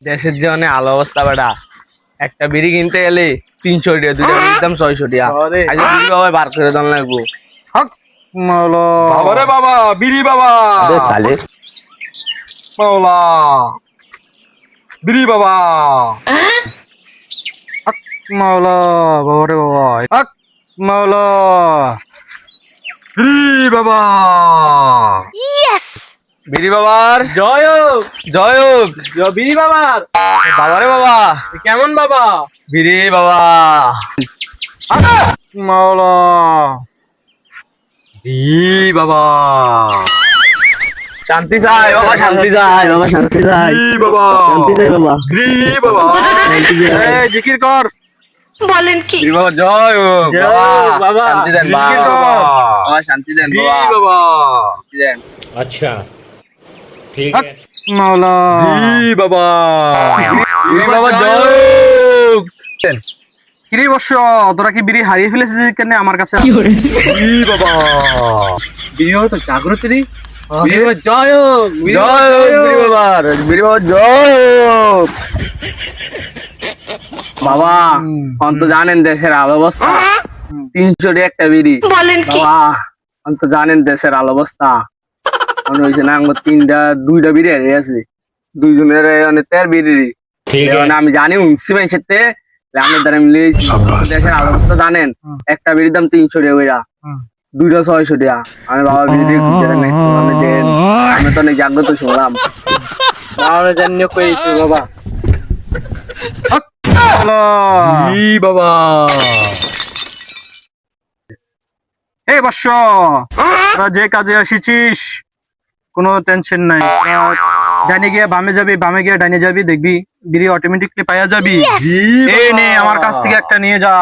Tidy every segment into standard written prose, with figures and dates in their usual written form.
দেশের যে অনেক আলো অবস্থা বেটা, একটা বিড়ি কিনতে গেলে 300 টাকা, দুইটা বিড়ির দাম 600 টাকা। আজ বিড়ি বাবা বার করে দাম লাগবো। হক মাওলা বাবা রে বাবা, বিড়ি বাবা, अबे साले মাওলা, বিড়ি বাবা, হক মাওলা বাবা রে বাবা হক মাওলা বিড়ি বাবা, বিড়ি বাবার জয় হোক জয় হোক। বিড়ি বাবার বাবা রে বাবা, কেমন বাবা বিড়ি বাবা, মাওলা বিড়ি বাবা, শান্তি চাই বাবা, শান্তি চাই বাবা, শান্তি চাই। বিড়ি বাবা, शांति से बाबा বিড়ি বাবা, এই জিকির কর বলেন কি? বিড়ি বাবা জয় হোক। জয় হোক, বাবা। শান্তি দেন বাবা, বিড়ি বাবা, বাবা শান্তি দেন বিড়ি বাবা, বাবা, শান্তি দেন। अच्छा ठीक হক है মাওলা বিড়ি বাবা, বিড়ি বাবা জয় হোক। কিরে বর্ষ তোরা কি বিড়ি হারিয়ে ফেলেছিস কেন আমার কাছে বিড়ি বাবা, বিড়ি বাবা তো জাগ্রত রে বিড়ি বাবা জয় হোক জয় হোক বিড়ি বাবার, বিড়ি বাবা জয় হোক। বাবা অন্ত জানেন দেশের আলো অবস্থা, 300 টাকা একটা বিড়ি। বলেন কি? বাবা অন্ত জানেন দেশের আলো অবস্থা, মনে হয়েছে না আমার দুইটা বিড়ি হারিয়ে আছে, দুইজনের অনেক তের বিড়ি। ठीक है আমি জানি উনসি মাইসেতে রামের দ্বারা মিলে দেশের আলো অবস্থা জানেন, একটা বিড়ির দাম 300 টাকা কইরা, দুইটা 600 টাকা। আমি বাবা বিড়ি দিয়ে খুঁজে দেন একটু, আমি দেন, আমি তো অনেক জাগ্রত শুনলাম। বাবা জানি কই তো বাবা। হক মাওলা বিড়ি বাবা, এই বর্ষ তোরা যে কাজে আসিছিস কোনো টেনশন নাই, ডাইনে গিয়ে বামে যাবি, বামে গিয়ে ডাইনে যাবি, দেখবি বিড়ি অটোমেটিকলি পাইয়া যাবি। এই নে আমার কাছ থেকে একটা নিয়ে যা।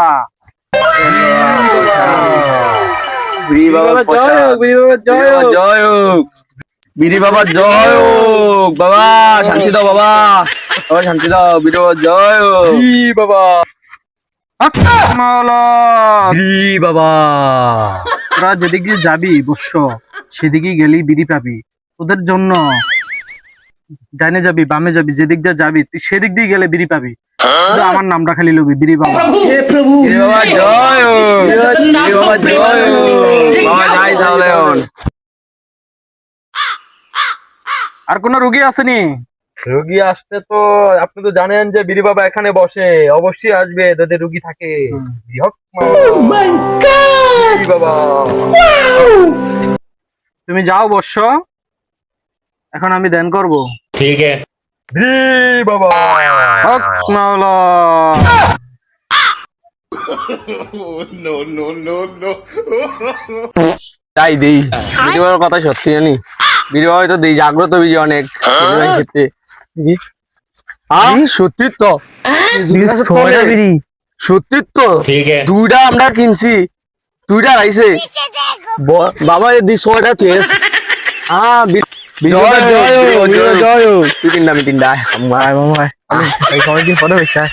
বিড়ি বাবা জয় হোক, বিড়ি বাবা জয় হোক, জয় হোক, বিড়ি বাবা জয় হোক। বাবা শান্তি দাও বাবা, বাবা শান্তি দাও, বিড়ি বাবা জয় হোক। বিড়ি বাবা, হক মাওলা বিড়ি বাবা, তোরা যেদিকে যাবি বর্ষ সেদিকে গেলি বিড়ি পাবি। তোদের জন্য ডাইনে যাবি বামে যাবি, যেদিক দিয়ে যাবি তুই সেদিক দিয়ে গেলে বিড়ি পাবি। শুধু আমার নামটা খালি লবি বিড়ি বাবা। বিড়ি বাবা জয় হোক, বিড়ি বাবা জয় হোক। বাবা যাই তাহলে এখন। আর কোন রুগী আসেনি? রোগী আসতে তো আপনি তো জানেন যে বিড়ি বাবা এখানে বসে, অবশ্যই আসবে যদি রোগী থাকে। হক মাওলা, বিড়ি বাবা, তুমি যাও বর্ষ, এখন আমি ধ্যান করব। ठीक है বিড়ি বাবা, হক মাওলা তাই দেই, বিড়ি বাবার কথা সত্যি জানি, বিড়ি বাবা তো দেই জাগ্রত বিজি অনেক সিনেমার ক্ষেত্রে। দেখি সত্যি তো, সত্যি তো ठीक है দুইটা আমরা কিনছি, দুইটা রাইছে বাবা দি 100 টাকা তুই তুই তিনটা আমি তিনটা মামাই অনেকদিন পরে হয়েছে।